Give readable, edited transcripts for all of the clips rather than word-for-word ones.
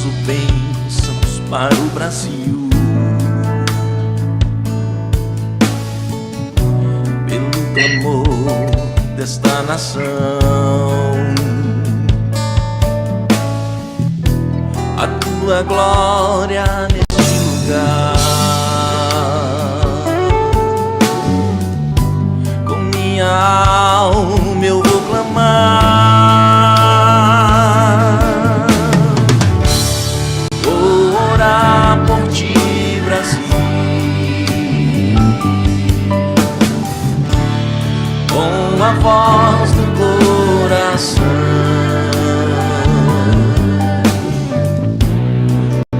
nosso bênçãos para o Brasil. Pelo clamor desta nação, a tua glória neste lugar. Com minha alma eu vou clamar, vou orar por ti, Brasil, com a voz do coração.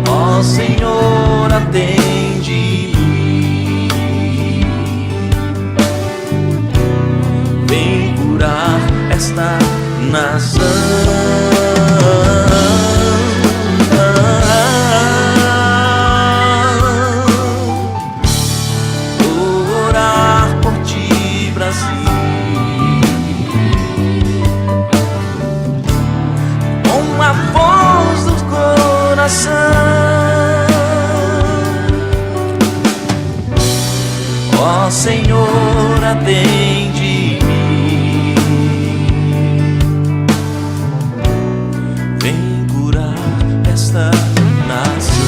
Ó Senhor, atende-me, vem curar esta nação. Vou orar por ti, Brasil, com a voz do coração. Ó Senhor, atende-me, vem curar esta nação.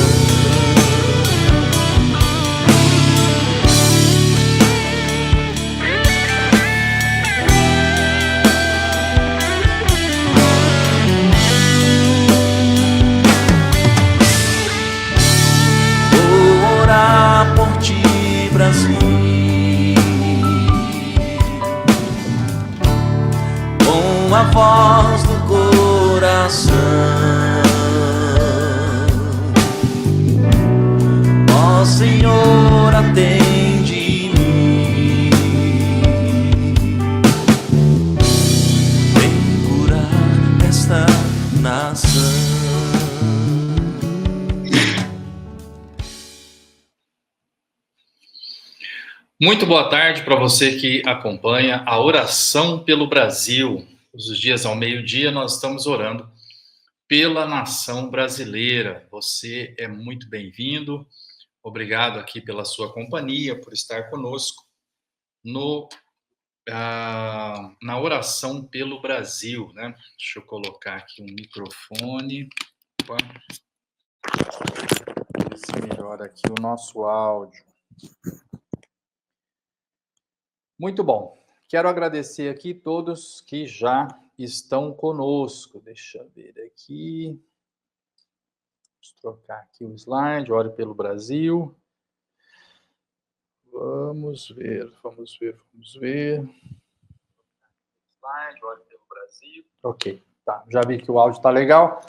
Vou orar por ti, Brasil, com a voz do coração. Ó Senhor, atende-me, vem curar esta nação. Muito boa tarde para você que acompanha a Oração pelo Brasil. Todos os dias ao meio-dia nós estamos orando pela nação brasileira. Você é muito bem-vindo. Obrigado aqui pela sua companhia, por estar conosco na Oração pelo Brasil, né? Deixa eu colocar aqui um microfone. Opa. Ver se melhora aqui o nosso áudio. Muito bom. Quero agradecer aqui todos que já estão conosco. Deixa eu ver aqui. Vamos trocar aqui o slide. Ore pelo Brasil. Vamos ver. Slide, ore pelo Brasil. Ok, tá. Já vi que o áudio está legal.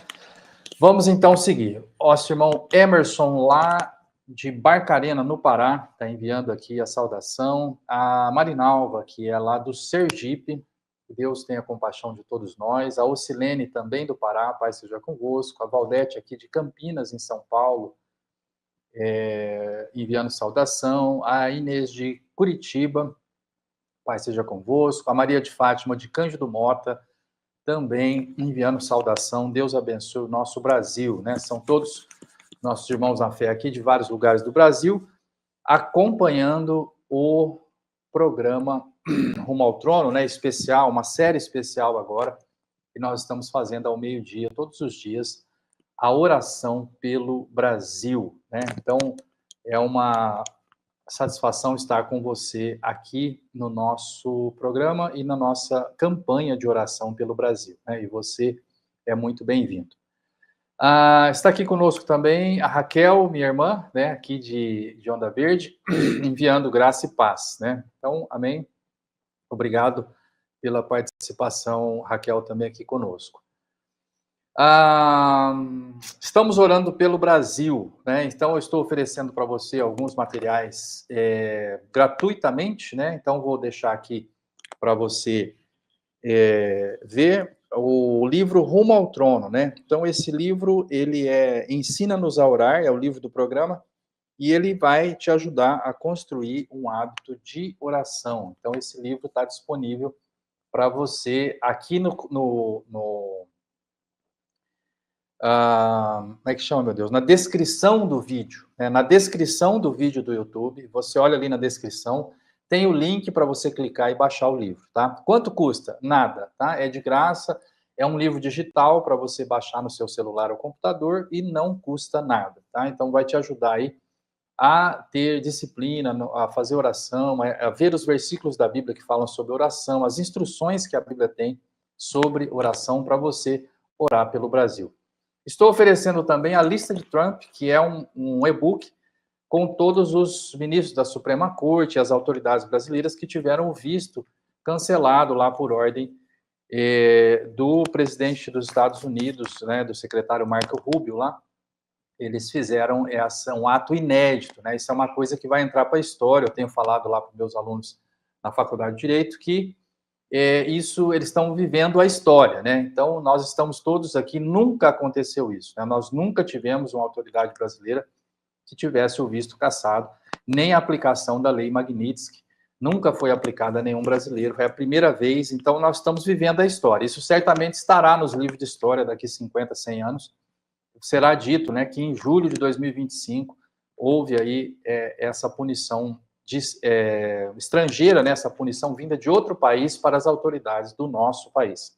Vamos então seguir. Nosso irmão Emerson lá de Barcarena, no Pará, está enviando aqui a saudação. A Marinalva, que é lá do Sergipe, que Deus tenha compaixão de todos nós. A Ocilene, também do Pará, Pai seja convosco. A Valdete, aqui de Campinas, em São Paulo, enviando saudação. A Inês de Curitiba, Pai seja convosco. A Maria de Fátima, de Cândido Mota, também enviando saudação. Deus abençoe o nosso Brasil, né? São todos nossos irmãos na fé aqui de vários lugares do Brasil, acompanhando o programa Rumo ao Trono, né, especial, uma série especial agora, que nós estamos fazendo ao meio-dia, todos os dias, a oração pelo Brasil, né? Então, é uma satisfação estar com você aqui no nosso programa e na nossa campanha de oração pelo Brasil, né? E você é muito bem-vindo. Está aqui conosco também a Raquel, minha irmã, né, aqui de Onda Verde, enviando graça e paz, né? Então, amém. Obrigado pela participação, Raquel, também aqui conosco. Estamos orando pelo Brasil, né? Então, eu estou oferecendo para você alguns materiais gratuitamente, né? Então, vou deixar aqui para você ver o livro Rumo ao Trono, né? Então, esse livro, ele Ensina-nos a Orar, é o livro do programa, e ele vai te ajudar a construir um hábito de oração. Então, esse livro está disponível para você aqui como é que chama, meu Deus? Na descrição do vídeo, né? Na descrição do vídeo do YouTube, você olha ali na descrição, tem o link para você clicar e baixar o livro, tá? Quanto custa? Nada, tá? É de graça, é um livro digital para você baixar no seu celular ou computador e não custa nada, tá? Então vai te ajudar aí a ter disciplina, a fazer oração, a ver os versículos da Bíblia que falam sobre oração, as instruções que a Bíblia tem sobre oração para você orar pelo Brasil. Estou oferecendo também a lista de Trump, que é um e-book com todos os ministros da Suprema Corte e as autoridades brasileiras que tiveram o visto cancelado lá por ordem do presidente dos Estados Unidos, né, do secretário Marco Rubio lá. Eles fizeram um ato inédito, né? Isso é uma coisa que vai entrar para a história. Eu tenho falado lá para os meus alunos na Faculdade de Direito que isso eles estão vivendo a história, né? Então nós estamos todos aqui, nunca aconteceu isso, né? Nós nunca tivemos uma autoridade brasileira que tivesse o visto cassado, nem a aplicação da Lei Magnitsky nunca foi aplicada a nenhum brasileiro, foi a primeira vez. Então nós estamos vivendo a história. Isso certamente estará nos livros de história daqui 50, 100 anos. Será dito, né, que em julho de 2025 houve aí essa punição estrangeira, né, essa punição vinda de outro país para as autoridades do nosso país.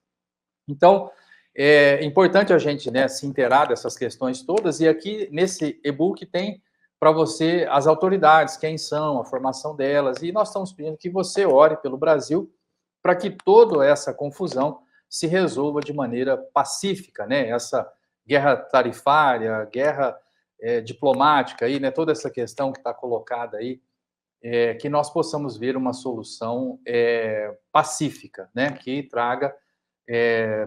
Então, é importante a gente, né, se inteirar dessas questões todas, e aqui nesse e-book tem para você as autoridades, quem são, a formação delas, e nós estamos pedindo que você ore pelo Brasil para que toda essa confusão se resolva de maneira pacífica, né, essa guerra tarifária, guerra diplomática, aí, né, toda essa questão que está colocada aí, que nós possamos ver uma solução pacífica, né, que traga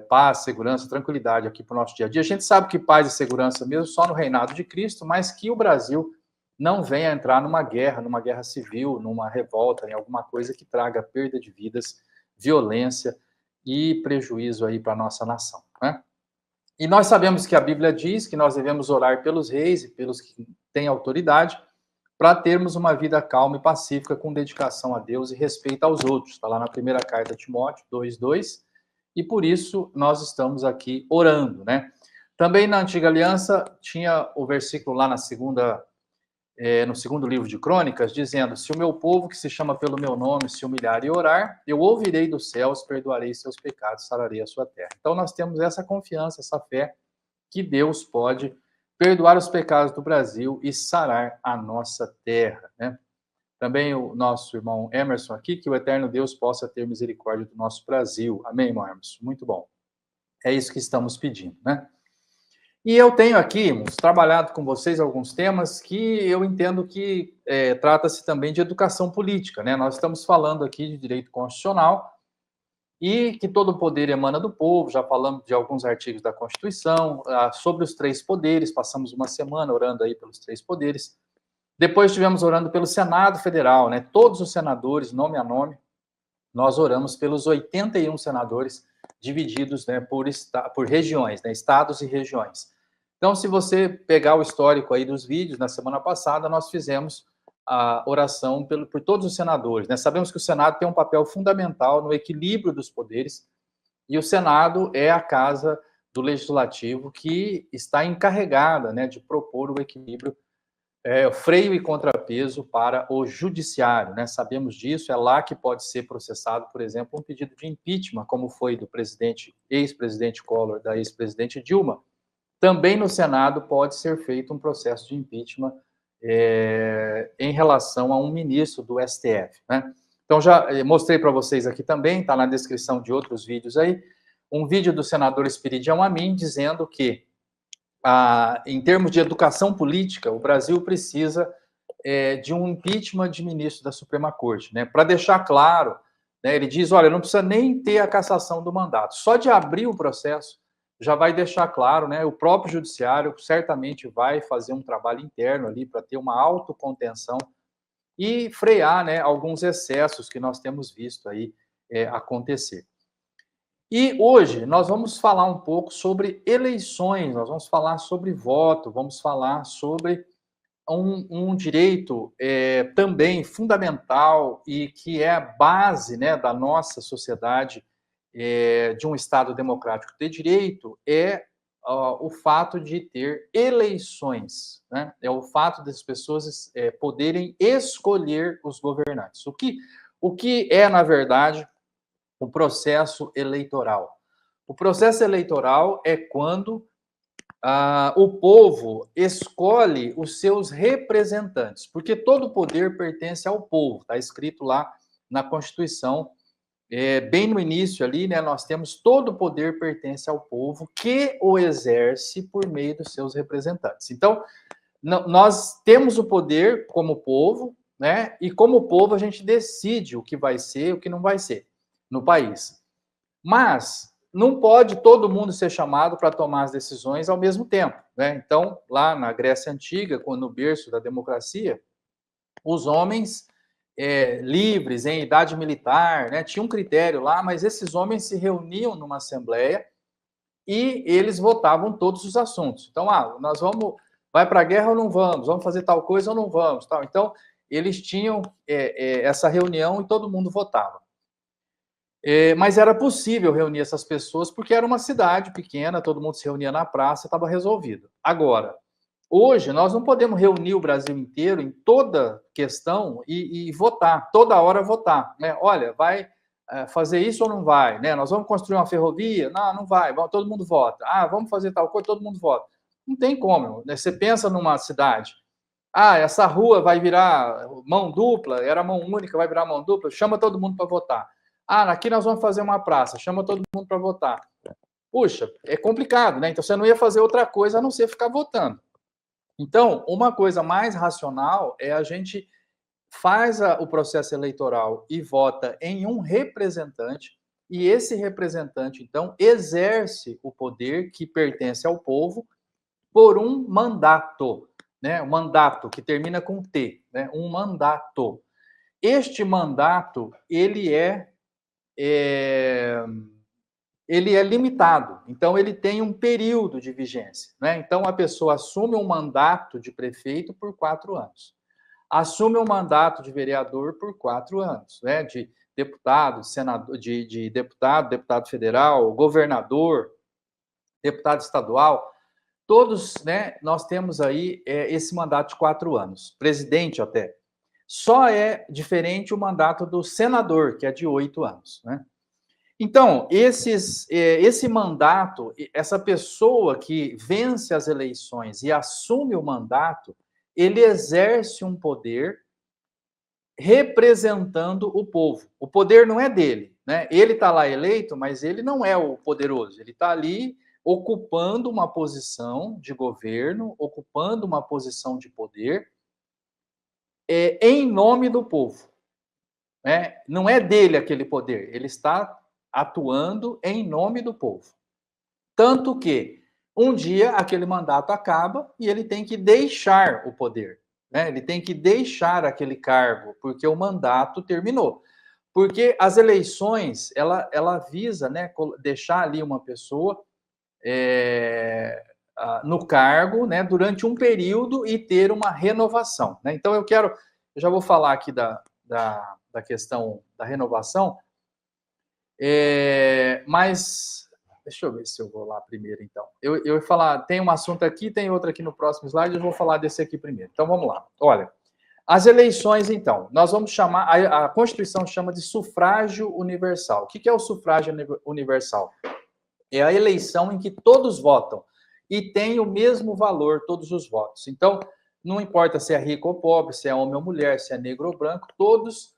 paz, segurança, tranquilidade aqui para o nosso dia a dia. A gente sabe que paz e segurança mesmo só no reinado de Cristo, mas que o Brasil não venha entrar numa guerra civil, numa revolta, em alguma coisa que traga perda de vidas, violência e prejuízo aí para a nossa nação, né? E nós sabemos que a Bíblia diz que nós devemos orar pelos reis e pelos que têm autoridade para termos uma vida calma e pacífica com dedicação a Deus e respeito aos outros. Está lá na primeira carta de Timóteo 2:2, e por isso nós estamos aqui orando, né? Também na Antiga Aliança tinha o versículo lá no segundo livro de Crônicas, dizendo: se o meu povo que se chama pelo meu nome se humilhar e orar, eu ouvirei dos céus, perdoarei seus pecados, sararei a sua terra. Então nós temos essa confiança, essa fé que Deus pode perdoar os pecados do Brasil e sarar a nossa terra, né? Também o nosso irmão Emerson aqui, que o eterno Deus possa ter misericórdia do nosso Brasil. Amém, irmão Emerson? Muito bom. É isso que estamos pedindo, né? E eu tenho aqui, irmãos, trabalhado com vocês alguns temas que eu entendo que trata-se também de educação política, né? Nós estamos falando aqui de direito constitucional e que todo poder emana do povo. Já falamos de alguns artigos da Constituição, sobre os três poderes, passamos uma semana orando aí pelos três poderes. Depois estivemos orando pelo Senado Federal, né? Todos os senadores, nome a nome, nós oramos pelos 81 senadores divididos, né, por regiões, né, estados e regiões. Então, se você pegar o histórico aí dos vídeos, na semana passada nós fizemos a oração por todos os senadores, né? Sabemos que o Senado tem um papel fundamental no equilíbrio dos poderes, e o Senado é a casa do Legislativo que está encarregada, né, de propor o equilíbrio, o freio e contrapeso para o judiciário, né? Sabemos disso, é lá que pode ser processado, por exemplo, um pedido de impeachment, como foi do ex-presidente Collor, da ex-presidente Dilma. Também no Senado pode ser feito um processo de impeachment em relação a um ministro do STF, né? Então, já mostrei para vocês aqui também, está na descrição de outros vídeos aí, um vídeo do senador Espiridião Amin dizendo que em termos de educação política, o Brasil precisa de um impeachment de ministro da Suprema Corte, né? Para deixar claro, né, ele diz, olha, não precisa nem ter a cassação do mandato, só de abrir o processo já vai deixar claro, né? O próprio judiciário certamente vai fazer um trabalho interno ali para ter uma autocontenção e frear, né, alguns excessos que nós temos visto aí acontecer. E hoje nós vamos falar um pouco sobre eleições, nós vamos falar sobre voto, vamos falar sobre um direito também fundamental e que é a base, né, da nossa sociedade, de um Estado democrático de direito, é o fato de ter eleições, né? É o fato das pessoas poderem escolher os governantes. O que é, na verdade, o processo eleitoral? O processo eleitoral é quando o povo escolhe os seus representantes, porque todo poder pertence ao povo, está escrito lá na Constituição, bem no início ali, né, nós temos todo o poder pertence ao povo que o exerce por meio dos seus representantes. Então, nós temos o poder como povo, né, e como povo a gente decide o que vai ser e o que não vai ser no país. Mas não pode todo mundo ser chamado para tomar as decisões ao mesmo tempo, né? Então, lá na Grécia Antiga, quando no berço da democracia, os homens livres, em idade militar, né? Tinha um critério lá, mas esses homens se reuniam numa assembleia e eles votavam todos os assuntos. Então, nós vai para a guerra ou não vamos? Vamos fazer tal coisa ou não vamos? Tal. Então, eles tinham essa reunião e todo mundo votava. Mas era possível reunir essas pessoas porque era uma cidade pequena, todo mundo se reunia na praça, estava resolvido. Agora, hoje, nós não podemos reunir o Brasil inteiro em toda questão e votar, toda hora votar. Né? Olha, vai fazer isso ou não vai? Né? Nós vamos construir uma ferrovia? Não, não vai, todo mundo vota. Vamos fazer tal coisa, todo mundo vota. Não tem como. Né? Você pensa numa cidade, essa rua vai virar mão dupla, era mão única, vai virar mão dupla, chama todo mundo para votar. Aqui nós vamos fazer uma praça, chama todo mundo para votar. Puxa, é complicado, né? Então você não ia fazer outra coisa a não ser ficar votando. Então, uma coisa mais racional é a gente faz o processo eleitoral e vota em um representante, e esse representante, então, exerce o poder que pertence ao povo por um mandato, né? Um mandato que termina com T, né? Um mandato. Este mandato, ele é limitado, então ele tem um período de vigência, né? Então a pessoa assume um mandato de prefeito por 4 anos, assume um mandato de vereador por 4 anos, né? De deputado, senador, de deputado federal, governador, deputado estadual, todos, né? Nós temos aí esse mandato de 4 anos, presidente até. Só é diferente o mandato do senador, que é de 8 anos, né? Então, esse mandato, essa pessoa que vence as eleições e assume o mandato, ele exerce um poder representando o povo. O poder não é dele, né? Ele está lá eleito, mas ele não é o poderoso. Ele está ali ocupando uma posição de governo, ocupando uma posição de poder, em nome do povo. Né? Não é dele aquele poder, ele está atuando em nome do povo. Tanto que um dia aquele mandato acaba e ele tem que deixar o poder, né? Ele tem que deixar aquele cargo, porque o mandato terminou. Porque as eleições, ela visa, né, deixar ali uma pessoa no cargo, né, durante um período e ter uma renovação. Né? Então eu já vou falar aqui da questão da renovação, mas deixa eu ver se eu vou lá primeiro, então. Eu ia falar, tem um assunto aqui, tem outro aqui no próximo slide, eu vou falar desse aqui primeiro. Então, vamos lá. Olha, as eleições, então, nós vamos chamar, a Constituição chama de sufrágio universal. O que é o sufrágio universal? É a eleição em que todos votam e tem o mesmo valor todos os votos. Então, não importa se é rico ou pobre, se é homem ou mulher, se é negro ou branco, todos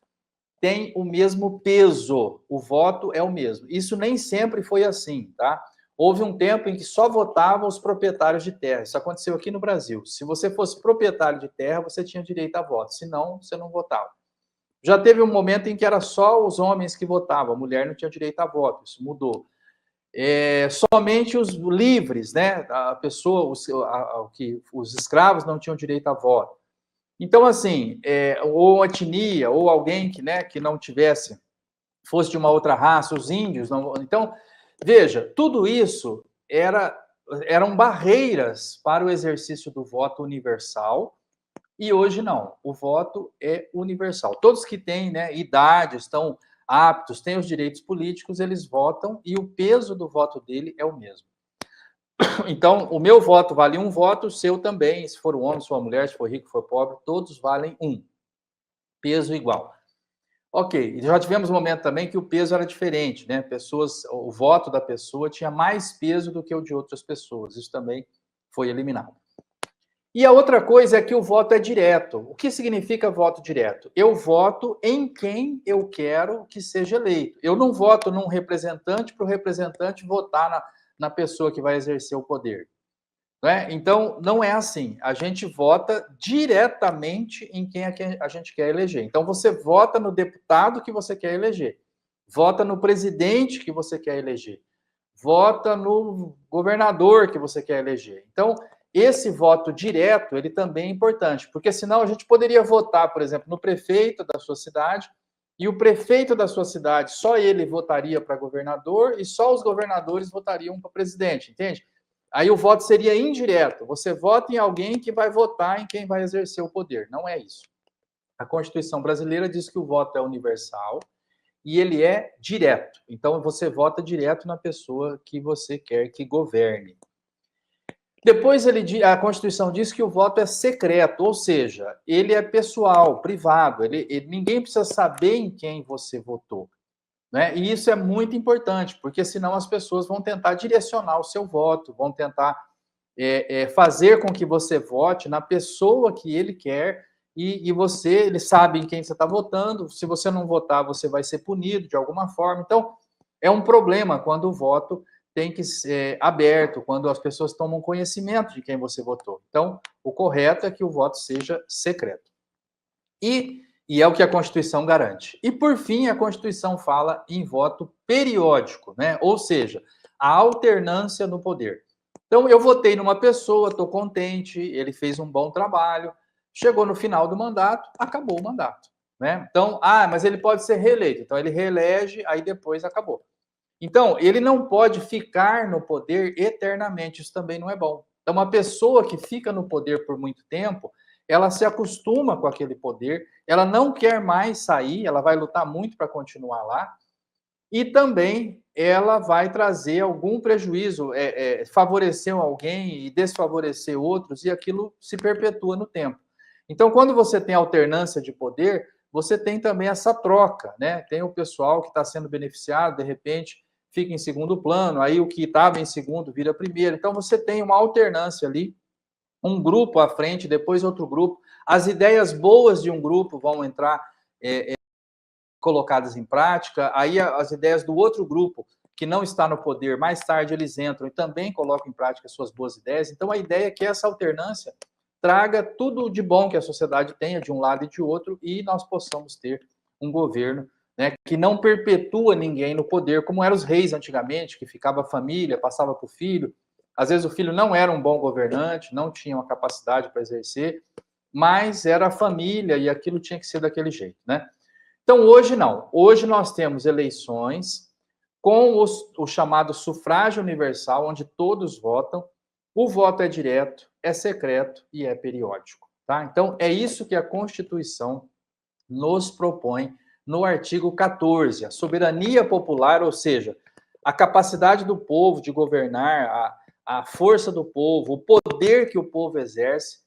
têm o mesmo peso, o voto é o mesmo. Isso nem sempre foi assim, tá? Houve um tempo em que só votavam os proprietários de terra. Isso aconteceu aqui no Brasil. Se você fosse proprietário de terra, você tinha direito a voto. Se não, você não votava. Já teve um momento em que era só os homens que votavam, a mulher não tinha direito a voto. Isso mudou. Somente os livres, né? A pessoa, os escravos não tinham direito a voto. Então, assim, ou etnia, ou alguém que, né, que não fosse de uma outra raça, os índios. Não, então, veja, tudo isso eram barreiras para o exercício do voto universal, e hoje não. O voto é universal. Todos que têm, né, idade, estão aptos, têm os direitos políticos, eles votam, e o peso do voto dele é o mesmo. Então, o meu voto vale um voto, o seu também, se for um homem, se for uma mulher, se for rico, se for pobre, todos valem um. Peso igual. Ok, já tivemos um momento também que o peso era diferente, né? O voto da pessoa tinha mais peso do que o de outras pessoas. Isso também foi eliminado. E a outra coisa é que o voto é direto. O que significa voto direto? Eu voto em quem eu quero que seja eleito. Eu não voto num representante para o representante votar na pessoa que vai exercer o poder. Né? Então, não é assim. A gente vota diretamente em quem a gente quer eleger. Então, você vota no deputado que você quer eleger, vota no presidente que você quer eleger, vota no governador que você quer eleger. Então, esse voto direto, ele também é importante, porque senão a gente poderia votar, por exemplo, no prefeito da sua cidade, e o prefeito da sua cidade, só ele votaria para governador e só os governadores votariam para presidente, entende? Aí o voto seria indireto. Você vota em alguém que vai votar em quem vai exercer o poder. Não é isso. A Constituição brasileira diz que o voto é universal e ele é direto. Então você vota direto na pessoa que você quer que governe. Depois a Constituição diz que o voto é secreto, ou seja, ele é pessoal, privado. Ninguém precisa saber em quem você votou. Né? E isso é muito importante, porque senão as pessoas vão tentar direcionar o seu voto, vão tentar fazer com que você vote na pessoa que ele quer e ele sabe em quem você está votando. Se você não votar, você vai ser punido de alguma forma. Então, é um problema quando o voto tem que ser aberto, quando as pessoas tomam conhecimento de quem você votou. Então, o correto é que o voto seja secreto. E é o que a Constituição garante. E, por fim, a Constituição fala em voto periódico, né? Ou seja, a alternância no poder. Então, eu votei numa pessoa, estou contente, ele fez um bom trabalho, chegou no final do mandato, acabou o mandato. Né? Então, mas ele pode ser reeleito. Então, ele reelege, aí depois acabou. Então, ele não pode ficar no poder eternamente, isso também não é bom. Então, uma pessoa que fica no poder por muito tempo, ela se acostuma com aquele poder, ela não quer mais sair, ela vai lutar muito para continuar lá, e também ela vai trazer algum prejuízo, favorecer alguém e desfavorecer outros, e aquilo se perpetua no tempo. Então, quando você tem alternância de poder, você tem também essa troca, né? Tem o pessoal que está sendo beneficiado, de repente fica em segundo plano, aí o que estava em segundo vira primeiro. Então, você tem uma alternância ali, um grupo à frente, depois outro grupo. As ideias boas de um grupo vão entrar colocadas em prática, aí as ideias do outro grupo, que não está no poder, mais tarde eles entram e também colocam em prática suas boas ideias. Então, a ideia é que essa alternância traga tudo de bom que a sociedade tenha de um lado e de outro e nós possamos ter um governo, né, que não perpetua ninguém no poder, como eram os reis antigamente, que ficava a família, passava para o filho. Às vezes o filho não era um bom governante, não tinha uma capacidade para exercer, mas era a família e aquilo tinha que ser daquele jeito, né? Então, hoje não. Hoje nós temos eleições com o chamado sufrágio universal, onde todos votam. O voto é direto, é secreto e é periódico. Tá? Então, é isso que a Constituição nos propõe no artigo 14, a soberania popular, ou seja, a capacidade do povo de governar, a força do povo, o poder que o povo exerce,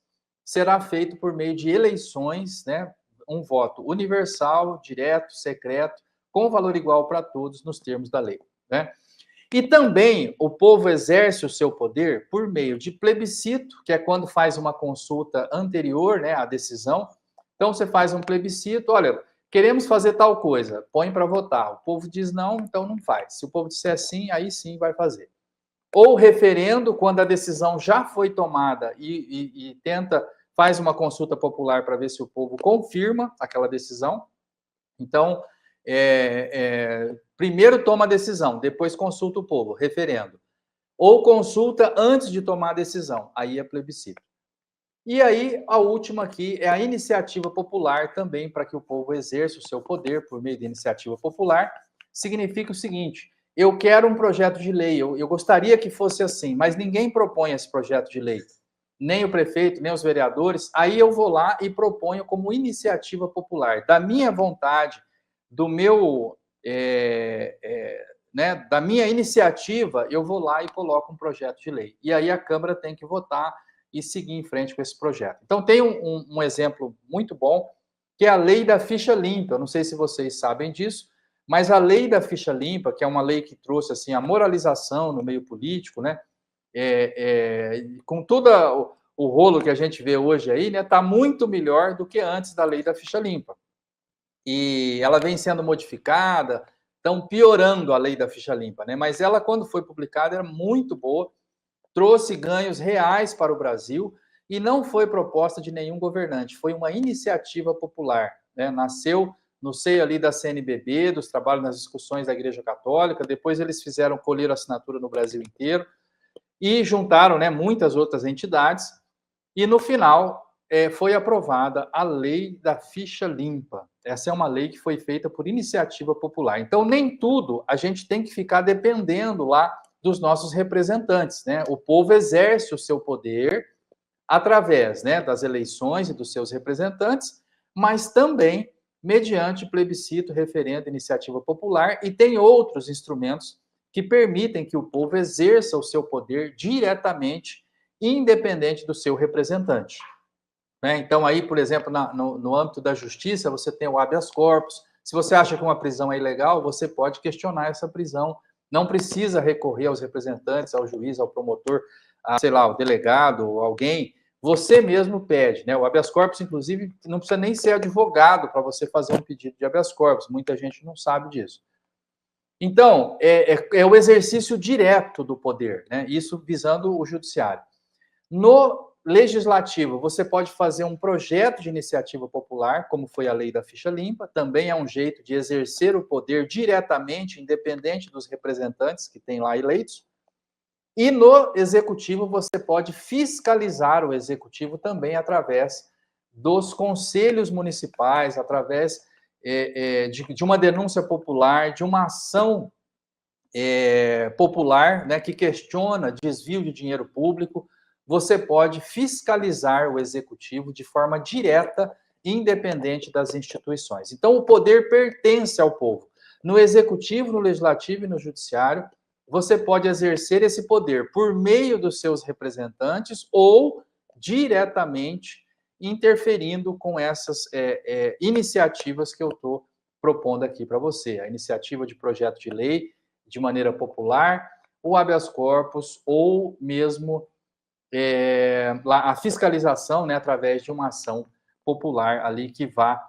será feito por meio de eleições, né? Um voto universal, direto, secreto, com valor igual para todos nos termos da lei. Né? E também o povo exerce o seu poder por meio de plebiscito, que é quando faz uma consulta anterior, né, à decisão. Então você faz um plebiscito, olha, queremos fazer tal coisa, põe para votar. O povo diz não, então não faz. Se o povo disser sim, aí sim vai fazer. Ou referendo, quando a decisão já foi tomada e faz uma consulta popular para ver se o povo confirma aquela decisão. Então, primeiro toma a decisão, depois consulta o povo, referendo. Ou consulta antes de tomar a decisão, aí é plebiscito. E aí, a última aqui é a iniciativa popular também, para que o povo exerça o seu poder por meio de iniciativa popular. Significa o seguinte, eu quero um projeto de lei, eu gostaria que fosse assim, mas ninguém propõe esse projeto de lei. Nem o prefeito, nem os vereadores. Aí eu vou lá e proponho como iniciativa popular, da minha vontade, do meu né, da minha iniciativa, eu vou lá e coloco um projeto de lei. E aí a Câmara tem que votar e seguir em frente com esse projeto. Então, tem um exemplo muito bom, que é a lei da ficha limpa. Eu não sei se vocês sabem disso, mas a lei da ficha limpa, que é uma lei que trouxe assim a moralização no meio político, né? Com todo o rolo que a gente vê hoje aí, né? Está muito melhor do que antes da lei da ficha limpa. E ela vem sendo modificada, estão piorando a lei da ficha limpa, né? Mas ela, quando foi publicada, era muito boa, trouxe ganhos reais para o Brasil e não foi proposta de nenhum governante, foi uma iniciativa popular, né? Nasceu no seio ali da CNBB, dos trabalhos nas discussões da Igreja Católica, depois eles fizeram colher assinatura no Brasil inteiro e juntaram, né, muitas outras entidades, e no final foi aprovada a lei da ficha limpa. Essa é uma lei que foi feita por iniciativa popular. Então, nem tudo a gente tem que ficar dependendo lá dos nossos representantes, né? O povo exerce o seu poder através, né, das eleições e dos seus representantes, mas também mediante plebiscito, referendo, iniciativa popular, e tem outros instrumentos que permitem que o povo exerça o seu poder diretamente, independente do seu representante. Né? Então, aí, por exemplo, no âmbito da justiça, você tem o habeas corpus. Se você acha que uma prisão é ilegal, você pode questionar essa prisão. Não precisa recorrer aos representantes, ao juiz, ao promotor, a, sei lá, ao delegado, alguém. Você mesmo pede, né? O habeas corpus, inclusive, não precisa nem ser advogado para você fazer um pedido de habeas corpus. Muita gente não sabe disso. Então, é o exercício direto do poder, né? Isso visando o judiciário. No legislativo, você pode fazer um projeto de iniciativa popular, como foi a lei da ficha limpa, também é um jeito de exercer o poder diretamente, independente dos representantes que tem lá eleitos. E no executivo, você pode fiscalizar o executivo também através dos conselhos municipais, através de uma denúncia popular, de uma ação popular, né, que questiona desvio de dinheiro público. Você pode fiscalizar o executivo de forma direta, independente das instituições. Então, o poder pertence ao povo. No executivo, no legislativo e no judiciário, você pode exercer esse poder por meio dos seus representantes ou diretamente interferindo com essas iniciativas que eu estou propondo aqui para você. A iniciativa de projeto de lei de maneira popular, o habeas corpus ou mesmo a fiscalização, né, através de uma ação popular ali que vá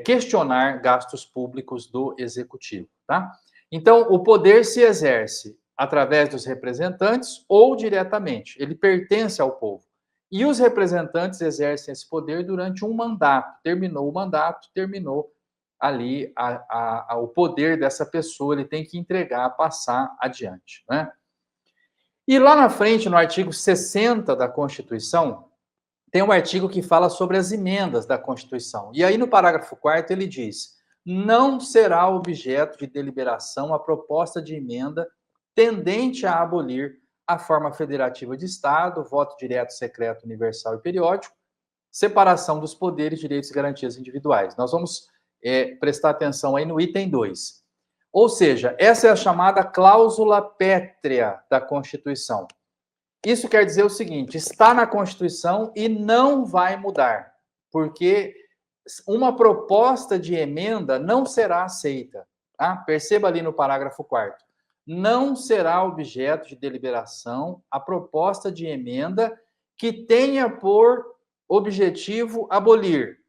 questionar gastos públicos do executivo, tá? Então, o poder se exerce através dos representantes ou diretamente, ele pertence ao povo. E os representantes exercem esse poder durante um mandato. Terminou o mandato, terminou ali o poder dessa pessoa, ele tem que entregar, passar adiante, né? E lá na frente, no artigo 60 da Constituição, tem um artigo que fala sobre as emendas da Constituição. E aí, no parágrafo 4º, ele diz: não será objeto de deliberação a proposta de emenda tendente a abolir a forma federativa de Estado, voto direto, secreto, universal e periódico, separação dos poderes, direitos e garantias individuais. Nós vamos prestar atenção aí no item 2. Ou seja, essa é a chamada cláusula pétrea da Constituição. Isso quer dizer o seguinte: está na Constituição e não vai mudar, porque uma proposta de emenda não será aceita. Tá? Perceba ali no parágrafo 4º. Não será objeto de deliberação a proposta de emenda que tenha por objetivo abolir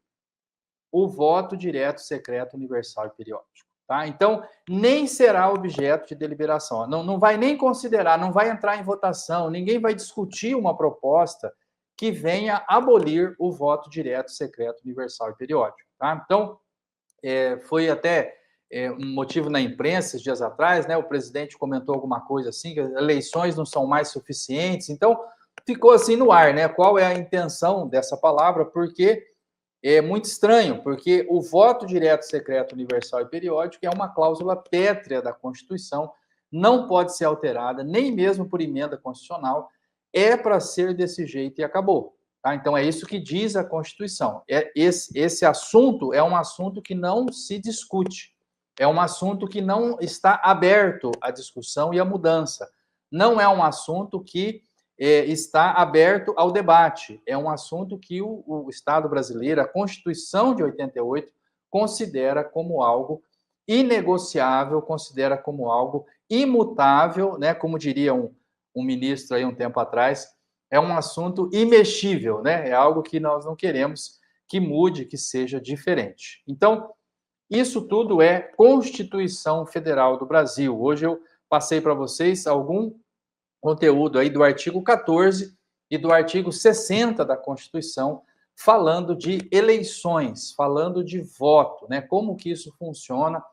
o voto direto, secreto, universal e periódico. Tá? Então, nem será objeto de deliberação. Não vai nem considerar, não vai entrar em votação, ninguém vai discutir uma proposta que venha abolir o voto direto, secreto, universal e periódico. Tá? Então, foi até um motivo na imprensa, esses dias atrás, né? O presidente comentou alguma coisa assim, que as eleições não são mais suficientes. Então, ficou assim no ar, né? Qual é a intenção dessa palavra? Porque é muito estranho, porque o voto direto, secreto, universal e periódico é uma cláusula pétrea da Constituição, não pode ser alterada, nem mesmo por emenda constitucional, é para ser desse jeito e acabou. Tá? Então, é isso que diz a Constituição. Esse assunto é um assunto que não se discute. é um assunto que não está aberto à discussão e à mudança. Não é um assunto que está aberto ao debate. É um assunto que o Estado brasileiro, a Constituição de 88, considera como algo inegociável, considera como algo imutável, né? Como diria um ministro aí um tempo atrás, é um assunto imexível, né? É algo que nós não queremos que mude, que seja diferente. Então, isso tudo é Constituição Federal do Brasil. Hoje eu passei para vocês algum conteúdo aí do artigo 14 e do artigo 60 da Constituição, falando de eleições, falando de voto, né? Como que isso funciona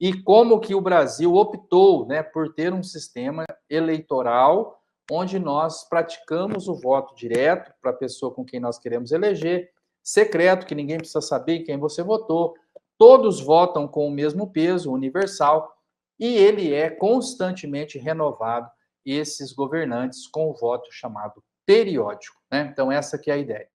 e como que o Brasil optou, né, por ter um sistema eleitoral onde nós praticamos o voto direto para a pessoa com quem nós queremos eleger, secreto, que ninguém precisa saber quem você votou, todos votam com o mesmo peso, universal, e ele é constantemente renovado, esses governantes, com o voto chamado periódico, né? Então, essa que é a ideia.